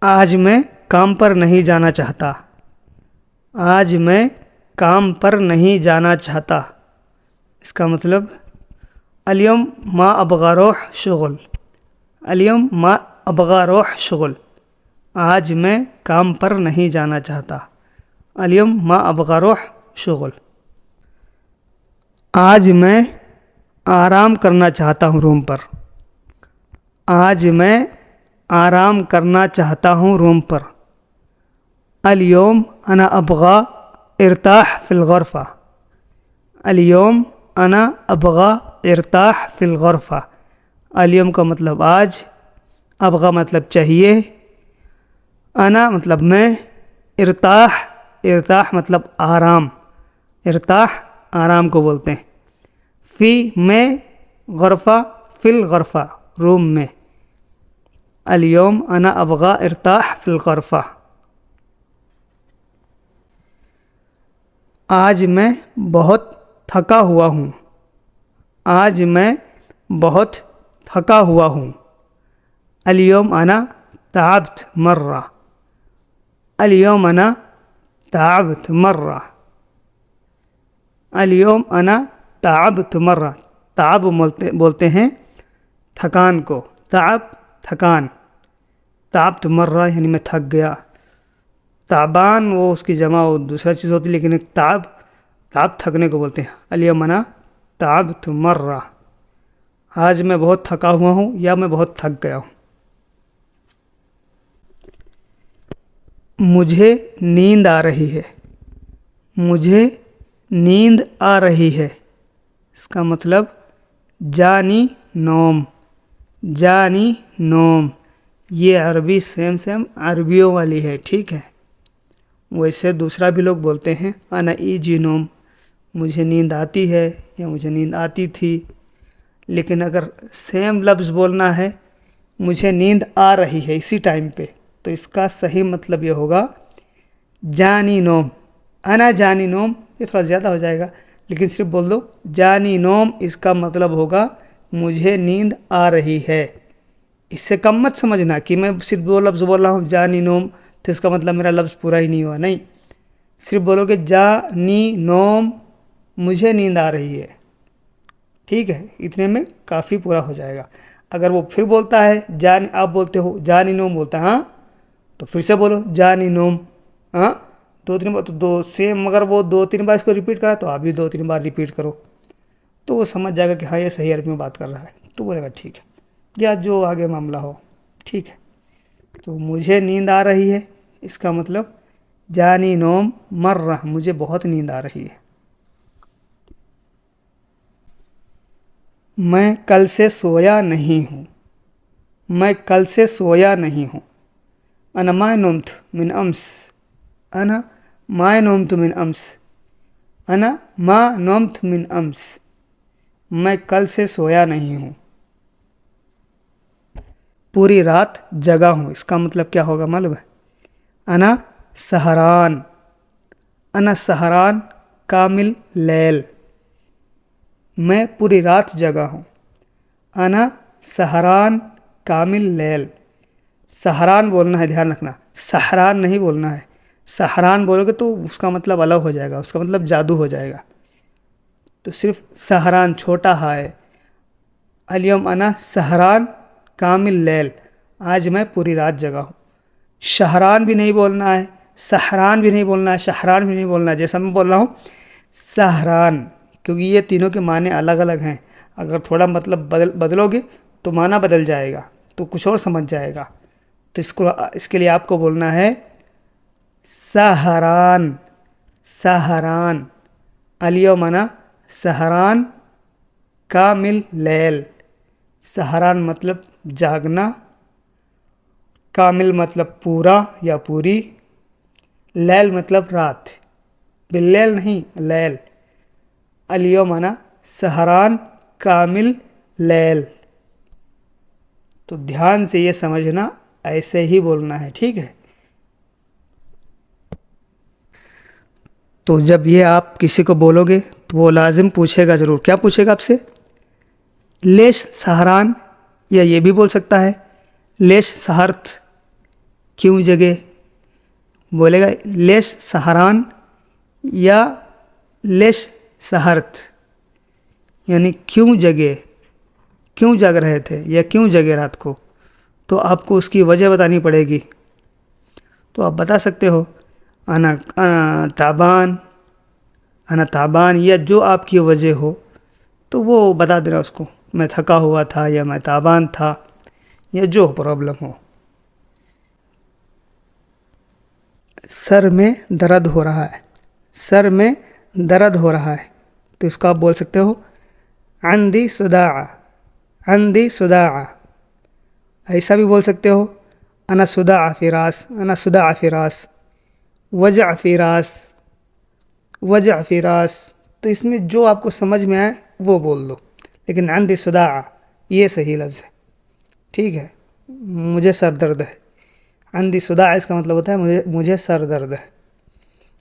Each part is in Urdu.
آج میں کام پر نہیں جانا چاہتا. آج میں کام پر نہیں جانا چاہتا. اس کا مطلب اليوم ما ابغى اروح شغل. اليوم ما ابغى اروح شغل. آج میں کام پر نہیں جانا چاہتا. اليوم ما ابغى اروح شغل. آج میں آرام کرنا چاہتا ہوں روم پر. آج میں آرام کرنا چاہتا ہوں روم پر. اليوم انا ابغى ارتاح في الغرفة. اليوم انا ابغى ارتاح في الغرفة. اليوم کا مطلب آج، ابغى مطلب چاہیے، انا مطلب میں، ارتاح مطلب آرام، ارتاح آرام کو بولتے ہیں. فی میں، غرفہ فی الغرفہ روم میں. اليوم انا ابغى ارتاح في الغرفة. آج میں بہت تھکا ہوا ہوں. آج میں بہت تھکا ہوا ہوں. اليوم انا تعبت مرة. اليوم انا تعبت مرة. اليوم انا تعبت مرة. تعب بولتے ہیں تھکان کو. تعب تھکان. تعبت مرة یعنی میں تھک گیا. تعبان وہ اس کی جمع وہ دوسرا چیز ہوتی ہے، لیکن ایک تعب تھکنے کو بولتے ہیں. اليوم انا تعبت مرة. آج میں بہت تھکا ہوا ہوں یا میں بہت تھک گیا ہوں. مجھے نیند آ رہی ہے. مجھے نیند آ رہی ہے. اس کا مطلب جانی نوم. جانی نوم یہ عربی سیم عربیوں والی ہے، ٹھیک ہے. ویسے دوسرا بھی لوگ بولتے ہیں انا ایجی نوم، مجھے نیند آتی ہے یا مجھے نیند آتی تھی. لیکن اگر سیم لفظ بولنا ہے مجھے نیند آ رہی ہے اسی ٹائم پہ، تو اس کا صحیح مطلب یہ ہوگا جانی نوم. انا جانی نوم یہ تھوڑا زیادہ ہو جائے گا، لیکن صرف بول دو جانی نوم. اس کا مطلب ہوگا مجھے نیند آ رہی ہے. اس سے کم مت سمجھنا کہ میں صرف دو لفظ بول رہا ہوں جانی نوم تو اس کا مطلب میرا لفظ پورا ہی نہیں ہوا. نہیں، صرف بولو کہ جانی نوم مجھے نیند آ رہی ہے، ٹھیک ہے. اتنے میں کافی پورا ہو جائے گا. اگر وہ پھر بولتا ہے آپ بولتے ہو جانی نوم بولتا ہے ہاں، تو پھر سے بولو جانی نوم. ہاں، دو تین بار تو دو سیم، مگر وہ دو تین بار اس کو ریپیٹ کرا تو آپ بھی دو تین بار ریپیٹ کرو تو وہ سمجھ جائے گا کہ ہاں یہ صحیح عربی میں بات کر رہا ہے، تو بولے گا ٹھیک ہے، یا جو آگے معاملہ ہو ٹھیک ہے. تو مجھے نیند آ رہی ہے اس کا مطلب جانی نوم مرہ، مجھے بہت نیند آ رہی ہے. میں کل سے سویا نہیں ہوں. میں کل سے سویا نہیں ہوں. انا ما نمت من امس. انا ما نمت من امس. انا ما نمت من امس. میں کل سے سویا نہیں ہوں. پوری رات جگا ہوں. اس کا مطلب کیا ہوگا معلوم ہے؟ انا سہران. انا سہران کامل لیل. میں پوری رات جگا ہوں. انا سہران کامل لیل. سہران بولنا ہے، دھیان رکھنا، سہران نہیں بولنا ہے. سہران بولو گے تو اس کا مطلب الگ ہو جائے گا، اس کا مطلب جادو ہو جائے گا. تو صرف سہران چھوٹا ہا ہے. اليوم انا سہران کامل لیل. آج میں پوری رات جگا ہوں. شہران بھی نہیں بولنا ہے، سہران بھی نہیں بولنا ہے، شہران بھی نہیں بولنا ہے. جیسا میں بول رہا ہوں سہران، کیونکہ یہ تینوں کے معنی الگ الگ ہیں. اگر تھوڑا مطلب بدلو گے تو معنی بدل جائے گا، تو کچھ اور سمجھ جائے گا. تو اس کے لیے آپ کو بولنا ہے سہران. سہران. اليوم انا سہران کامل لیل. سہران مطلب جاگنا، کامل مطلب پورا یا پوری، لیل مطلب رات، باللیل نہیں لیل. اليوم انا سہران کامل لیل. تو دھیان سے یہ سمجھنا، ایسے ہی بولنا ہے، ٹھیک ہے. تو جب یہ آپ کسی کو بولو گے تو وہ لازم پوچھے گا ضرور. کیا پوچھے گا آپ سے؟ لیش سہران، یا یہ بھی بول سکتا ہے لیش سہرت، کیوں جگہ بولے گا لیش سہران یا لیش سہرت، یعنی کیوں جگے، کیوں جاگ رہے تھے یا کیوں جگے رات کو، تو آپ کو اس کی وجہ بتانی پڑے گی. تو آپ بتا سکتے ہو انا تعبان، انا تعبان، یا جو آپ کی وجہ ہو تو وہ بتا دینا اس کو، میں تھکا ہوا تھا یا میں تعبان تھا یا جو پرابلم ہو. سر میں درد ہو رہا ہے، سر میں درد ہو رہا ہے، تو اس کو آپ بول سکتے ہو عندي صداع، عندي صداع. ایسا بھی بول سکتے ہو انا صداع في راس، انا صداع في راس، وجع في راس، وجع في راس. تو اس میں جو آپ کو سمجھ میں آئے وہ بول دو، لیکن عندي صداع یہ صحیح لفظ ہے. ٹھیک ہے، مجھے سر درد ہے. عندي صداع اس کا مطلب ہوتا ہے مجھے سر درد ہے.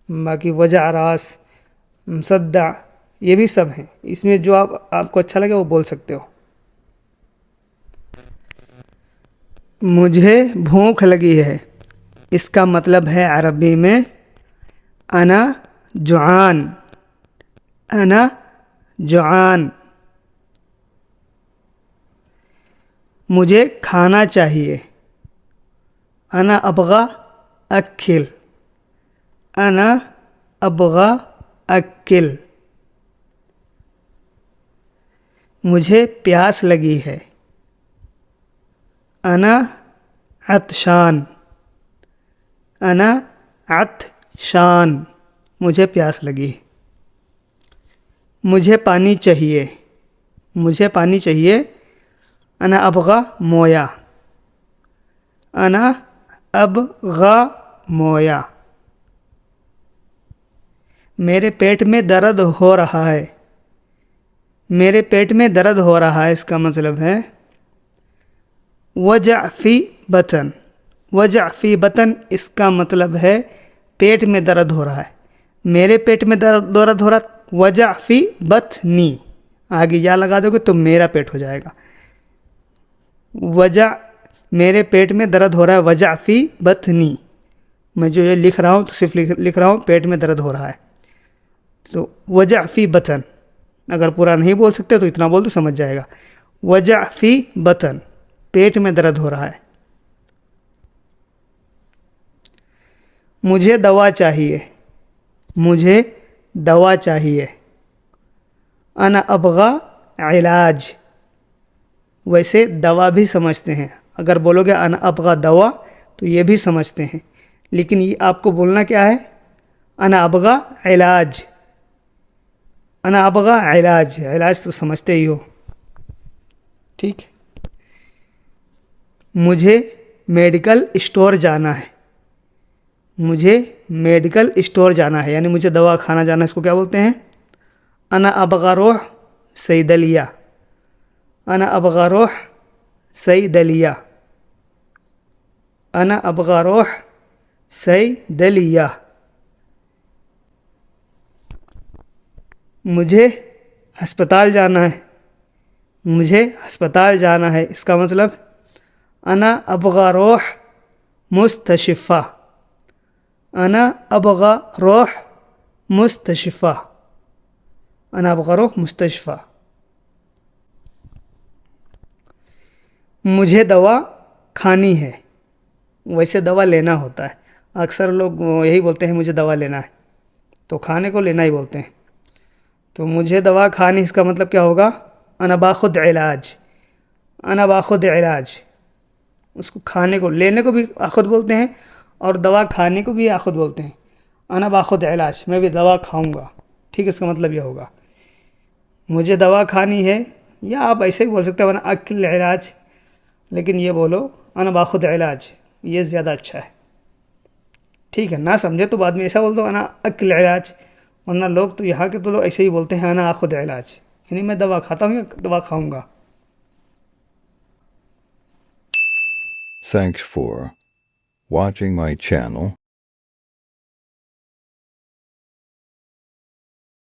باقی وجع راس، مصدع، یہ بھی سب ہیں. اس میں جو آپ کو اچھا لگے وہ بول سکتے ہو. مجھے بھوک لگی ہے، اس کا مطلب ہے عربی میں انا جوعان، انا جوعان. مجھے کھانا چاہیے، انا ابغى اکل، انا ابغى اکل. مجھے پیاس لگی ہے، انا عطشان، انا عطشان. مجھے پیاس لگی. مجھے پانی چاہیے، مجھے پانی چاہیے، انا ابغى مویا، انا ابغى مویا. میرے پیٹ میں درد ہو رہا ہے، میرے پیٹ میں درد ہو رہا ہے، اس کا مطلب ہے وجع فی بطن، وجع فی بطن. اس کا مطلب ہے پیٹ میں درد ہو رہا ہے. میرے پیٹ میں درد ہو رہا، وجع فی بطنی، آگے یا لگا دو گے تو میرا پیٹ ہو جائے گا. وجع، میرے پیٹ میں درد ہو رہا ہے، وجع فی بطنی. میں جو یہ لکھ رہا ہوں تو صرف لکھ رہا ہوں پیٹ میں درد ہو رہا ہے. تو وجع فی بطن، اگر پورا نہیں بول سکتے تو اتنا بول تو سمجھ جائے گا. وجع فی بطن، پیٹ میں درد ہو رہا ہے. مجھے دوا چاہیے، مجھے دوا چاہیے، انا ابغى علاج. ویسے دوا بھی سمجھتے ہیں، اگر بولو گے انا ابغى دوا تو یہ بھی سمجھتے ہیں، لیکن یہ آپ کو بولنا کیا ہے، انا ابغى علاج، انا ابغى علاج. علاج تو سمجھتے ہی ہو. ٹھیک ہے. مجھے میڈیکل اسٹور جانا ہے، مجھے میڈیکل اسٹور جانا ہے، یعنی مجھے دوا کھانا جانا ہے. اس کو کیا بولتے ہیں، انا ابغى روح صیدلیہ، انا ابغى روح صیدلیہ، انا ابغى روح صیدلیہ. مجھے ہسپتال جانا ہے، مجھے ہسپتال جانا ہے. اس کا مطلب انا ابغى روح مستشفى، انا ابغى روح مستشفى، انا ابغى روح مستشفى. مجھے دوا کھانی ہے، ویسے دوا لینا ہوتا ہے. اکثر لوگ یہی بولتے ہیں مجھے دوا لینا ہے، تو کھانے کو لینا ہی بولتے ہیں. تو مجھے دوا کھانی، اس کا مطلب کیا ہوگا، انا باخذ علاج، انا باخذ علاج. اس کو کھانے کو، لینے کو بھی آخذ بولتے ہیں اور دوا کھانے کو بھی آخذ بولتے ہیں. انا باخذ علاج، میں بھی دوا کھاؤں گا. ٹھیک ہے، اس کا مطلب یہ ہوگا مجھے دوا کھانی ہے، یا آپ ایسے ہی بول سکتے ہیں انا اکل علاج، لیکن یہ بولو انا باخذ علاج، یہ زیادہ اچھا ہے. ٹھیک ہے، نہ سمجھے تو بعد میں ایسا بول دو انا اکل علاج. ورنہ لوگ تو یہاں کے تو لوگ ایسے ہی بولتے ہیں انا آخذ علاج، یعنی میں دوا کھاتا ہوں یا دوا کھاؤں گا. Thanks for watching my channel.